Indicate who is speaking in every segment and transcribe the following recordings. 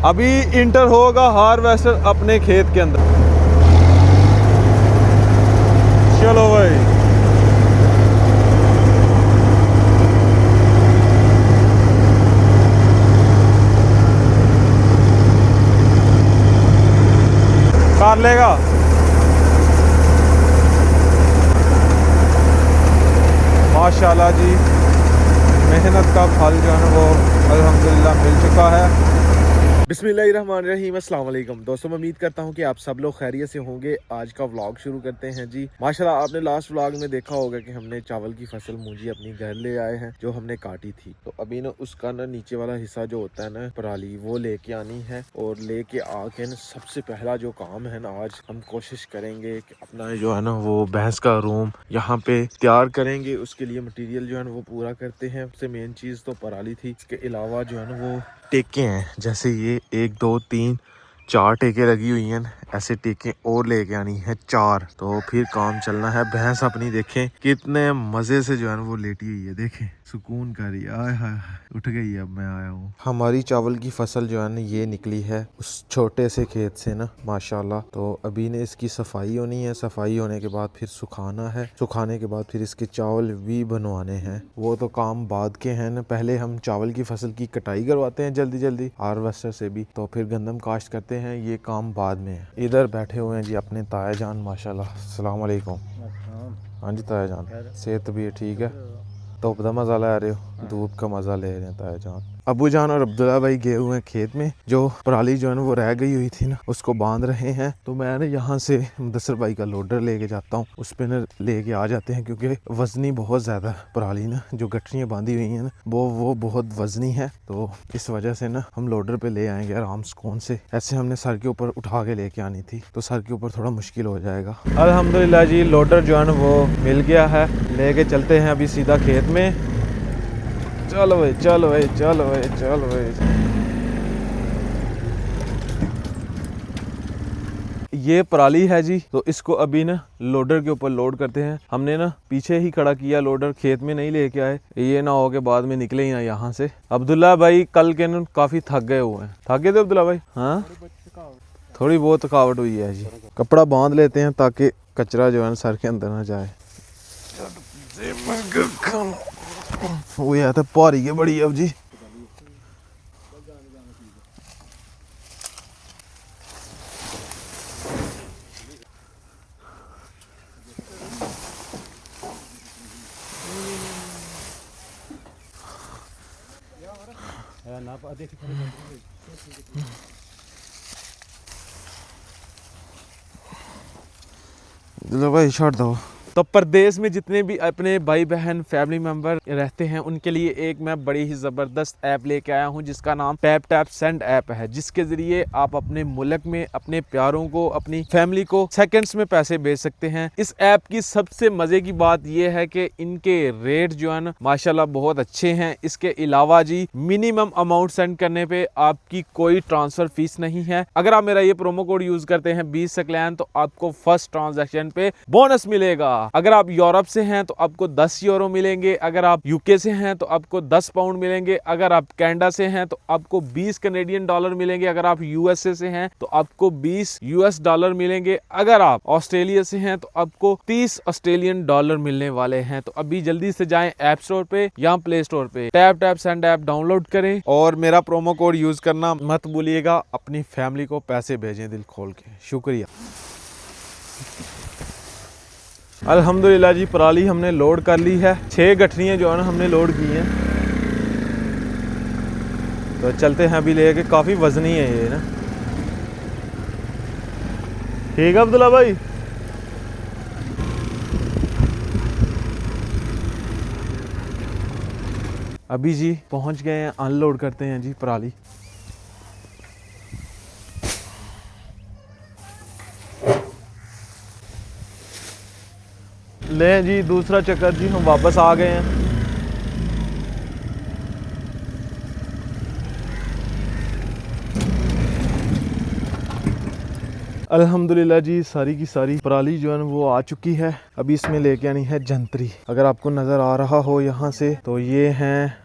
Speaker 1: अभी इंटर होगा हार्वेस्टर अपने खेत के अंदर। चलो भाई, कार लेगा। माशाल्लाह जी, मेहनत का फल जो है ना वो अल्हम्दुलिल्लाह मिल चुका है। बिस्मिल्लाहिर्रहमानिर्रहीम, अस्सलाम वालेकुम दोस्तों, मैं उम्मीद करता हूँ कि आप सब लोग खैरियत से होंगे। आज का व्लॉग शुरू करते हैं जी। माशाल्लाह आपने लास्ट व्लॉग में देखा होगा कि हमने चावल की फसल मूंजी अपनी घर ले आए हैं जो हमने काटी थी। तो अभी ना उसका ना नीचे वाला हिस्सा जो होता है ना पराली, वो लेके आनी है। और लेके आके ना सबसे पहला जो काम है ना, आज हम कोशिश करेंगे कि अपना जो है ना वो भैंस का रूम यहाँ पे तैयार करेंगे। उसके लिए मटीरियल जो है ना वो पूरा करते हैं। सबसे मेन चीज़ तो पराली थी, इसके अलावा जो है ना वो टेके हैं। जैसे ये 1 2 3 4 टेके लगी हुई हैं, ऐसे टेके और लेके आनी है 4। तो फिर काम चलना है। भैंस अपनी देखें कितने मजे से जो है ना वो लेटी हुई है, देखें सुकून कर रही है। आय हाय, उठ गई है। अब मैं आया हूँ। हमारी चावल की फसल जो है ना ये निकली है उस छोटे से खेत से ना, माशाल्लाह। तो अभी ने इसकी सफाई होनी है। सफाई होने के बाद फिर सुखाना है। सुखाने के बाद फिर इसके चावल भी बनवाने हैं। वो तो काम बाद के हैं ना, पहले हम चावल की फसल की कटाई करवाते हैं जल्दी जल्दी हार्वेस्टर से भी, तो फिर गंदम काश्त करते हैं। ये काम बाद में है। इधर बैठे हुए हैं जी अपने ताया जान, माशाल्लाह। अस्सलाम वालेकुम। हाँ जी ताया जान, सेहत भी ठीक है? धुप का मजा ले रहे हो? धूप का मजा ले रहे हैं ताया जान। अबू जान और अब्दुल्ला भाई गए हुए हैं खेत में। जो पराली जो है ना वो रह गई हुई थी ना, उसको बांध रहे हैं। तो मैं ना यहाँ से मुदस्सर भाई का लोडर लेके जाता हूँ, उस पे ना लेके आ जाते हैं, क्योंकि वजनी बहुत ज्यादा पराली ना, जो गठरियाँ बांधी हुई हैं ना वो बहुत वजनी है। तो इस वजह से ना हम लोडर पे ले आएंगे आराम सुकून से। ऐसे हमने सर के ऊपर उठा के लेके आनी थी, तो सर के ऊपर थोड़ा मुश्किल हो जाएगा। अल्हम्दुलिल्लाह जी, लोडर जो है ना वो मिल गया है। लेके चलते हैं अभी सीधा खेत में। चलो भाई, चलो भाई, चलो भाई, चलो भाई। ये पराली है जी, तो इसको अभी ना लोडर के ऊपर लोड करते हैं। हमने ना पीछे ही खड़ा किया लोडर, खेत में नहीं लेके आए, ये ना हो के बाद में निकले ही ना यहाँ से। अब्दुल्ला भाई कल के ना काफी थक गए हुए हैं। थक गए थे अब्दुल्ला भाई? हाँ, थोड़ी बहुत थकावट हुई है जी। कपड़ा बांध लेते हैं ताकि कचरा जो है ना सर के अंदर ना जाए। वो यार तो भारी के बड़ी अब जी। चलो भाई छोड़ दो। तो प्रदेश में जितने भी अपने भाई बहन फैमिली मेंबर रहते हैं उनके लिए एक मैं बड़ी ही ज़बरदस्त ऐप लेके आया हूं, जिसका नाम टैप टैप सेंड ऐप है। जिसके ज़रिए आप अपने मुल्क में अपने प्यारों को, अपनी फैमिली को सेकंड्स में पैसे भेज सकते हैं। इस ऐप की सबसे मज़े की बात यह है कि इनके रेट जो है ना माशाल्लाह बहुत अच्छे हैं। इसके अलावा जी मिनिमम अमाउंट सेंड करने पे आपकी कोई ट्रांसफ़र फीस नहीं है। अगर आप मेरा ये प्रोमो कोड यूज़ करते हैं 20 सकलैन, तो आपको फर्स्ट ट्रांजेक्शन पे बोनस मिलेगा। अगर आप यूरोप से हैं तो आपको 10 यूरो मिलेंगे। अगर आप यूके से हैं तो आपको 10 पाउंड मिलेंगे। अगर आप कनाडा से हैं तो आपको 20 कनेडियन डॉलर मिलेंगे। अगर आप यूएसए से हैं तो आपको 20 यूएस डॉलर मिलेंगे। अगर आप ऑस्ट्रेलिया से हैं तो आपको 30 ऑस्ट्रेलियन डॉलर मिलने वाले हैं। तो अभी जल्दी से जाएं ऐप स्टोर पे या प्ले स्टोर पे, tap tap send app download करें और मेरा प्रोमो कोड यूज करना मत भूलिएगा। अपनी फैमिली को पैसे भेजें दिल खोल के। शुक्रिया। अल्हम्दुलिल्लाह जी, पराली हमने लोड कर ली है। 6 गठरियाँ जो है ना हमने लोड की हैं। तो चलते हैं अभी लेके। काफ़ी वजनी है ये ना। ठीक है अब्दुल्ला भाई। अभी जी पहुंच गए हैं, अनलोड करते हैं जी पराली। ले जी दूसरा चक्कर जी, हम वापस आ गए हैं। अल्हम्दुलिल्लाह जी, सारी की सारी पराली जो है वो आ चुकी है। अभी इसमें लेके आनी है जंतरी। अगर आपको नज़र आ रहा हो यहाँ से, तो ये हैं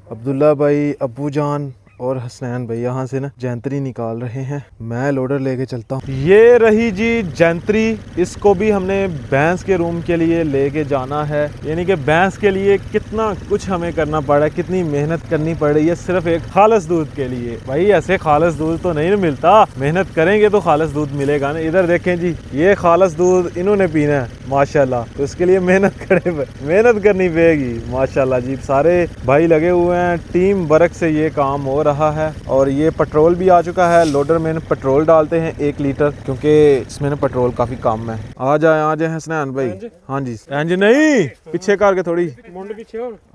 Speaker 1: अब्दुल्ला भाई, अब्बू जान और हसनैन भाई यहाँ से ना जैंतरी निकाल रहे हैं। मैं लोडर लेके चलता हूँ। ये रही जी जैंतरी। इसको भी हमने भैंस के रूम के लिए लेके जाना है। यानी कि भैंस के लिए कितना कुछ हमें करना पड़ा है, कितनी मेहनत करनी पड़ रही है सिर्फ एक खालिस दूध के लिए। भाई ऐसे खालिस दूध तो नहीं मिलता, मेहनत करेंगे तो खालिस दूध मिलेगा ना। इधर देखें जी, ये खालिस दूध इन्होंने पीना है माशाल्लाह, तो इसके लिए मेहनत करनी पड़ेगी माशाल्लाह जी। सारे भाई लगे हुए हैं, टीम वर्क से ये काम हो रहा है। और ये पेट्रोल भी आ चुका है। लोडर में पेट्रोल डालते हैं 1 लीटर, क्योंकि इसमें ना पेट्रोल काफी कम है। आ जाए हसनैन भाई। हाँ जी इंज नहीं, पीछे करके थोड़ी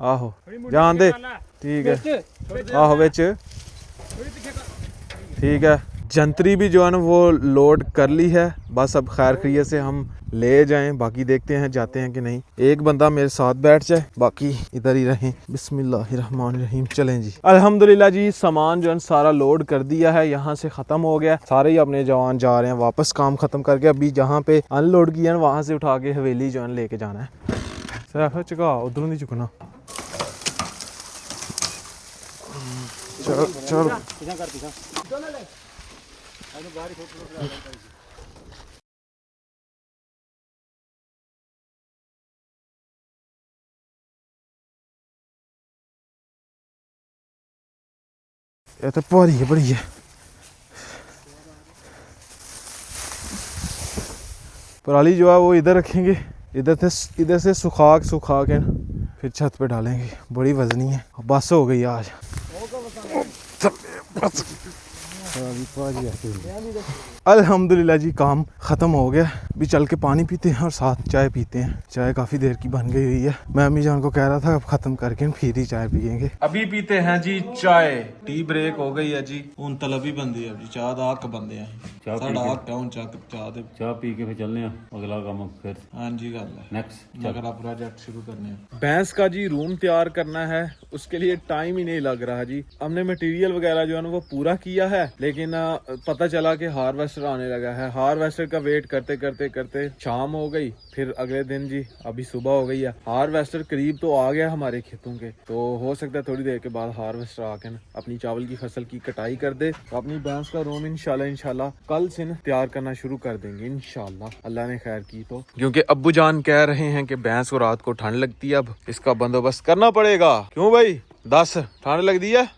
Speaker 1: आहो जान दे। ठीक है, आहो बेच ठीक है। जंतरी भी जो है ना वो लोड कर ली है। बस अब खैर खैरियत से हम ले जाएं, बाकी देखते हैं जाते हैं कि नहीं। एक बंदा मेरे साथ बैठ जाए, बाकी इधर ही रहें। बिस्मिल्लाहिर्रहमानिर्रहीम। चलें जी, अल्हम्दुलिल्लाह जी। सामान जो है सारा लोड कर दिया है, यहाँ से ख़त्म हो गया। सारे ही अपने जवान जा रहे हैं वापस काम ख़त्म करके। अभी जहाँ पे अनलोड किया है वहाँ से उठा के हवेली जो है लेके जाना है। सर चुका उधरों नहीं चुकना। चल ये तो भारी है, बड़ी है। पराली जो है वो इधर रखेंगे, इधर से सुखा के फिर छत पे डालेंगे। बड़ी वजनी है, बस हो गई आज। अल्हम्दुलिल्लाह जी काम ख़त्म हो गया। भी चल के पानी पीते हैं और साथ चाय पीते हैं। चाय काफ़ी देर की बन गई हुई है। मैं अम्मी जान को कह रहा था अब ख़त्म करके फिर ही चाय पियेंगे। अभी पीते हैं जी चाय। टी ब्रेक हो गई है जी। हुन तलब ही बंदी है जी, चाह दा हक बंदे हैं।
Speaker 2: चाह पी के फिर चलने अगला काम फिर।
Speaker 1: हाँ जी गल है,
Speaker 2: नेक्स्ट
Speaker 1: अगला प्रोजेक्ट शुरू करने हैं। भैंस का जी रूम तैयार करना है, उसके लिए टाइम ही नहीं लग रहा जी। हमने मटेरियल वगैरह जो है ना वो पूरा किया है, लेकिन पता चला कि हार्वेस्टर आने लगा है। हार्वेस्टर का वेट करते करते करते शाम हो गई। फिर अगले दिन जी अभी सुबह हो गई है। हार्वेस्टर करीब तो आ गया हमारे खेतों के, तो हो सकता है थोड़ी देर के बाद हार्वेस्टर आके ना अपनी चावल की फसल की कटाई कर दे। तो अपनी भैंस का रूम इंशाल्लाह कल से ना तैयार करना शुरू कर देंगे इंशाल्लाह, अल्लाह ने खैर की तो। क्योंकि अब्बू जान कह रहे हैं कि भैंस को रात को ठंड लगती है, अब इसका बंदोबस्त करना पड़ेगा। क्यों भाई 10 ठंड लग दी है?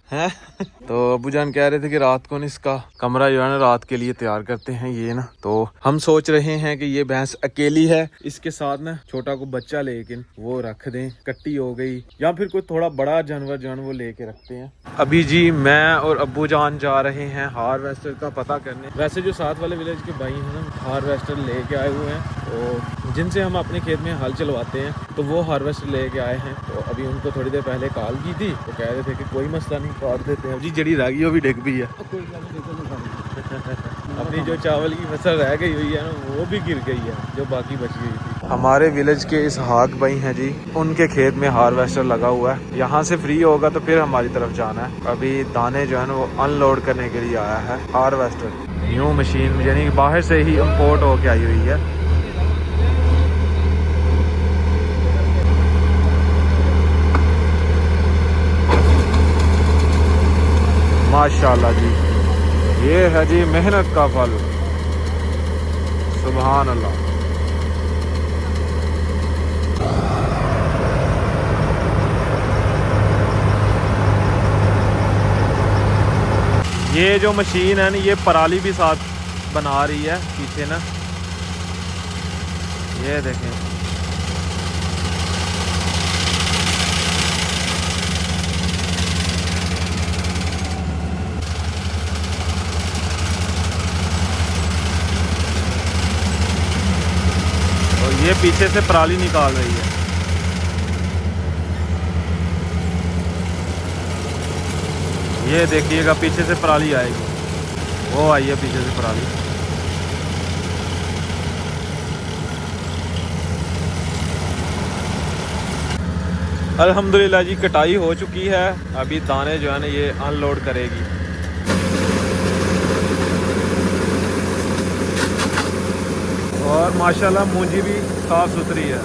Speaker 1: तो अब्बू जान कह रहे थे कि रात को ना इसका कमरा जो है ना रात के लिए तैयार करते हैं ये ना। तो हम सोच रहे हैं कि ये भैंस अकेली है, इसके साथ ना छोटा को बच्चा लेकिन वो रख दें, कट्टी हो गई या फिर कोई थोड़ा बड़ा जानवर जो है वो लेके रखते हैं। अभी जी मैं और अब्बू जान जा रहे हैं हार्वेस्टर का पता करने। वैसे जो साथ वाले विलेज के भाई हैं ना हार्वेस्टर लेके आए हुए हैं, तो जिनसे हम अपने खेत में हल चलवाते हैं, तो वो हार्वेस्टर लेके आए हैं। तो अभी उनको थोड़ी देर पहले कॉल की थी, तो कह रहे थे कि कोई मसला नहीं, काट देते हैं जी। जड़ी रह गई वो भी डिग भी है। अपनी जो चावल की फसल रह गई हुई है ना वो भी गिर गई है, जो बाकी बच गई थी। हमारे विलेज के इसहाक भाई हैं जी, उनके खेत में हार्वेस्टर लगा हुआ है। यहाँ से फ्री होगा तो फिर हमारी तरफ जाना है। अभी दाने जो है ना वो अनलोड करने के लिए आया है हार्वेस्टर। न्यू मशीन यानी बाहर से ही इम्पोर्ट होके आई हुई है। माशाल्लाह जी, ये है जी मेहनत का फल। सुभान अल्लाह। ये जो मशीन है ना ये पराली भी साथ बना रही है पीछे ना, ये देखें। ये पीछे से पराली निकाल रही है। ये देखिएगा पीछे से पराली आएगी, वो आई है पीछे से पराली। अल्हम्दुलिल्लाह जी कटाई हो चुकी है। अभी दाने जो है ना ये अनलोड करेगी। और माशाल्लाह मूंजी भी साफ सुथरी है।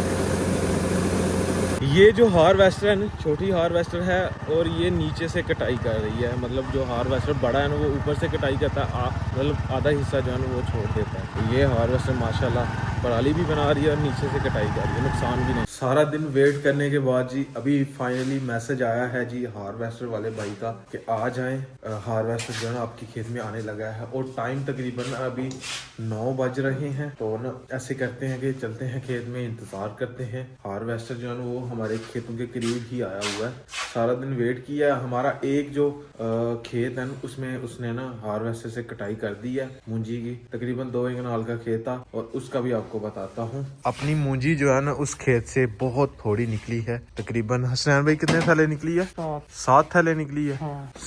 Speaker 1: ये जो हार्वेस्टर है ना, छोटी हार्वेस्टर है और ये नीचे से कटाई कर रही है। मतलब जो हार्वेस्टर बड़ा है ना वो ऊपर से कटाई करता है, मतलब आधा हिस्सा जो है ना वो छोड़ देता है। तो ये हार्वेस्टर माशाल्लाह पराली भी बना रही है और नीचे से कटाई कर रही है, नुकसान भी नहीं। सारा दिन वेट करने के बाद जी अभी फाइनली मैसेज आया है जी हार्वेस्टर वाले भाई का कि आ जाएं, हार्वेस्टर जो है ना आपके खेत में आने लगा है। और टाइम तकरीबन अभी 9 बज रहे हैं। तो ना ऐसे करते हैं कि चलते हैं खेत में, इंतज़ार करते हैं। हार्वेस्टर जो है ना वो हमारे खेतों के करीब ही आया हुआ है। सारा दिन वेट किया। हमारा एक जो खेत है ना उसमें उसने ना हार्वेस्टर से कटाई कर दी है मूंजी की। तकरीबन 2 कनाल का खेत था और उसका भी आपको बताता हूँ। अपनी मूंजी जो है ना उस खेत से बहुत थोड़ी निकली है। तकरीबन हसनैन भाई कितने थैले निकली है? 7 थैले निकली है।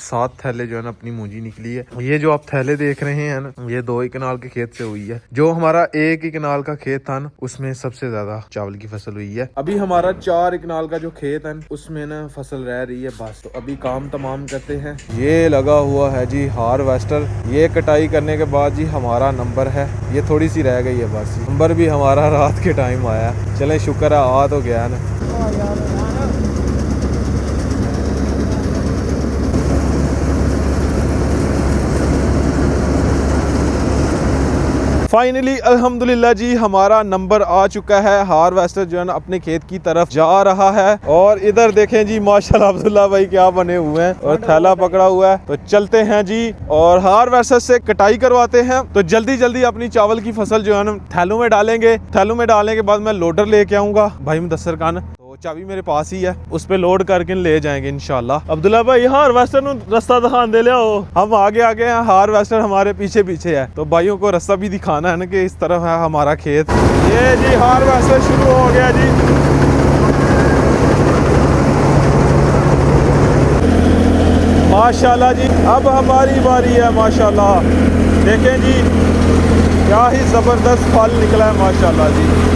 Speaker 1: 7 थैले जो है ना अपनी मूंजी निकली है। ये जो आप थैले देख रहे हैं ना ये 2 कनाल के खेत से हुई है। जो हमारा 1 कनाल का खेत था ना उसमें सबसे ज्यादा चावल की फसल हुई है। अभी हमारा 4 कनाल का जो खेत है उसमें ना फसल रह रही है बस। तो अभी काम तमाम करते हैं। ये लगा हुआ है जी हार्वेस्टर। ये कटाई करने के बाद जी हमारा नंबर है, ये थोड़ी सी रह गई है बस। नंबर भी हमारा रात के टाइम आया। चले शुक्र है आ तो गया ना। फाइनली अल्हम्दुलिल्लाह जी हमारा नंबर आ चुका है। हार्वेस्टर जो है ना अपने खेत की तरफ जा रहा है। और इधर देखें जी माशाल्लाह अब्दुल्ला भाई क्या बने हुए हैं और थैला पकड़ा हुआ है। तो चलते हैं जी और हार्वेस्टर से कटाई करवाते हैं। तो जल्दी जल्दी अपनी चावल की फसल जो है ना थैलों में डालेंगे। थैलों में डालने के बाद मैं लोडर लेके आऊंगा भाई मुदस्सर खान। तो चाबी मेरे पास ही है, उस पे लोड करके ले जाएंगे इंशाल्लाह। अब्दुल्ला भाई हार्वेस्टर नु रास्ता दिखान दे लिया हो। हम आगे आगे हैं, हार्वेस्टर हमारे पीछे पीछे है। तो भाइयों को रास्ता भी दिखाना है ना कि इस तरफ है हमारा खेत। ये जी हार्वेस्टर शुरू हो गया जी। माशाल्लाह जी अब हमारी बारी है। माशाल्लाह देखें जी क्या ही जबरदस्त फल निकला है माशाल्लाह जी।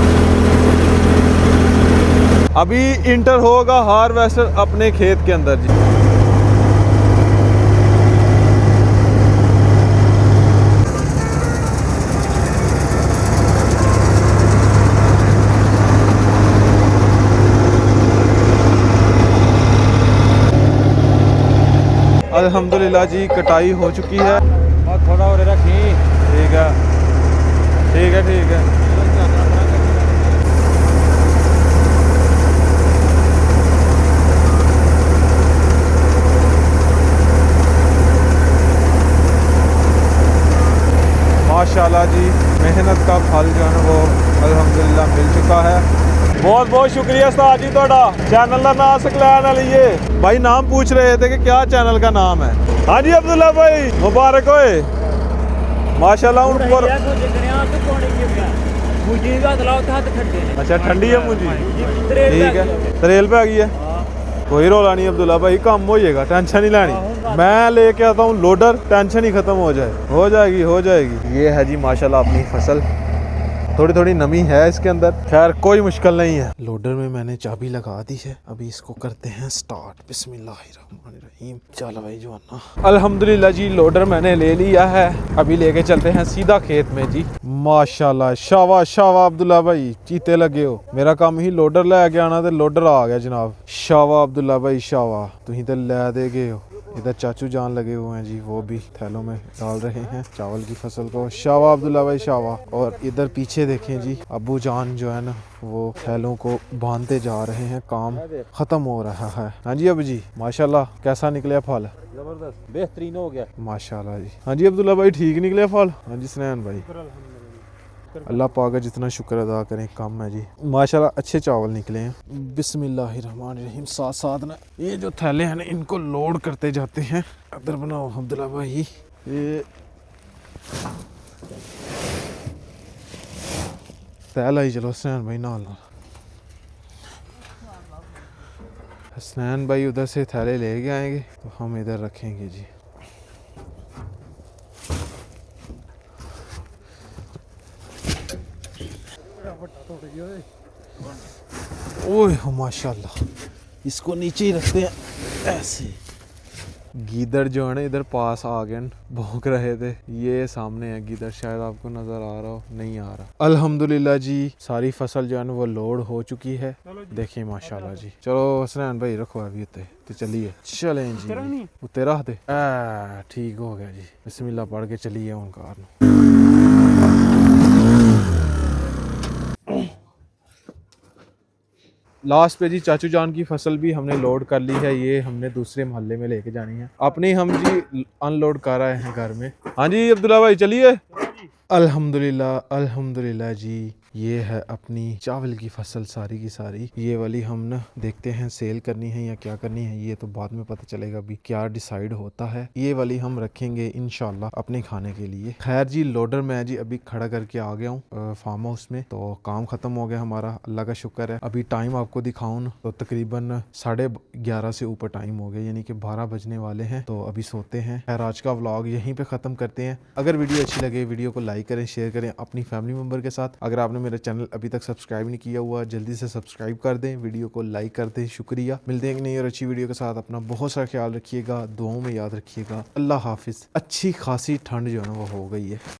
Speaker 1: अभी इंटर होगा हार्वेस्टर अपने खेत के अंदर जी। अल्हम्दुलिल्लाह जी कटाई हो चुकी है। और थोड़ा और रखी। ठीक है ठीक है ठीक है। माशाल्लाह जी मेहनत का फल जो है ना वो अल्हम्दुलिल्लाह मिल चुका है। बहुत बहुत शुक्रिया उस्ताद जी ਤੁਹਾਡਾ। चैनल का नाम सकलैन लिए भाई नाम पूछ रहे थे कि क्या चैनल का नाम है। हाँ जी अब्दुल्ला भाई मुबारक होए माशाल्लाह। अच्छा ठंडी है मुझे। ठीक है तरेल पे आ गई है। कोई रोला नहीं अब्दुल्ला भाई काम हो जाएगा, टेंशन नहीं लेनी। मैं लेके आता हूँ लोडर, टेंशन ही खत्म हो जाए। हो जाएगी हो जाएगी। ये है जी माशाल्लाह अपनी फसल। थोड़ी थोड़ी नमी है इसके अंदर, खैर कोई मुश्किल नहीं है। लोडर में मैंने चाबी लगा दी है। अभी इसको करते हैं स्टार्ट। बिस्मिल्लाहिर्रहमानिर्रहीम। चलो भाई जवाना। अल्हम्दुलिल्लाह जी लोडर मैंने ले लिया है। अभी लेके चलते हैं सीधा खेत में जी। माशाल्लाह शाबाश शाबाश अब्दुल्ला भाई चीते लगे हो। मेरा काम ही लोडर लेके आना ते लोडर आ गया जनाब। शाबाश अब्दुल्ला भाई शाबाश तुही तो लै दे गए हो। इधर चाचू जान लगे हुए हैं जी, वो भी थैलों में डाल रहे हैं चावल की फसल को। शाबाश अब्दुल्ला भाई शाबाश। और इधर पीछे देखें जी अबू जान जो है ना वो थैलों को बांधते जा रहे हैं। काम खत्म हो रहा है। हाँ जी अबू जी माशाल्लाह कैसा निकला फल?
Speaker 2: जबरदस्त बेहतरीन हो गया
Speaker 1: माशाल्लाह जी। हाँ जी अब्दुल्ला भाई ठीक निकले फल? हाँ जी स्नैन भाई अल्लाह पाक का जितना शुक्र अदा करें कम है जी। माशाल्लाह अच्छे चावल निकले हैं। बिस्मिल्लाहिर्रहमानिर्रहीम। साथ साथ ना ये जो थैले हैं ना इनको लोड करते जाते हैं। अदर बनाओ अब्दुल्ला भाई। ये थैला ही चलो हसनैन भाई नाल। हसनैन भाई उधर से थैले लेके आएंगे तो हम इधर रखेंगे जी। ओए माशाल्लाह इसको नीचे ही रखते हैं ऐसे। गीदड़ जो है ना इधर पास आ गए भौंक रहे थे। ये सामने है गीदड़, शायद आपको नजर आ रहा हो, नहीं आ रहा। अल्हम्दुलिल्लाह जी सारी फसल जो है ना वो लोड हो चुकी है। देखिए माशाल्लाह जी। चलो हसनैन भाई रखो अभी उते तो चलिए चलें जी। उत्ते रख दे। ठीक हो गया जी। बिस्मिल्लाह पढ़ के चलिए उन कार। लास्ट पे जी चाचू जान की फसल भी हमने लोड कर ली है। ये हमने दूसरे मोहल्ले में लेके जानी है। अपनी हम जी अनलोड कर रहे हैं घर में। हाँ जी अब्दुल्ला भाई चलिए। अल्हम्दुलिल्लाह अल्हम्दुलिल्लाह जी। ये है अपनी चावल की फसल सारी की सारी। ये वाली हम ना देखते हैं सेल करनी है या क्या करनी है, ये तो बाद में पता चलेगा अभी क्या डिसाइड होता है। ये वाली हम रखेंगे इंशाल्लाह अपने खाने के लिए। खैर जी लोडर मैं जी अभी खड़ा करके आ गया हूँ फार्म हाउस में। तो काम खत्म हो गया हमारा, अल्लाह का शुक्र है। अभी टाइम आपको दिखाऊं ना तो तकरीबन 11:30 से ऊपर टाइम हो गया, यानी कि 12 बजने वाले हैं। तो अभी सोते हैं। खैर आज का व्लॉग यहीं पे ख़त्म करते हैं। अगर वीडियो अच्छी लगे वीडियो को लाइक करें, शेयर करें अपनी फैमिली मेम्बर के साथ। अगर आपने मेरा चैनल अभी तक सब्सक्राइब नहीं किया हुआ जल्दी से सब्सक्राइब कर दें, वीडियो को लाइक कर दें। शुक्रिया। मिलते हैं एक नई और अच्छी वीडियो के साथ। अपना बहुत सारा ख्याल रखिएगा, दुआओं में याद रखिएगा। अल्लाह हाफिज़। अच्छी खासी ठंड जो है ना वो हो गई है।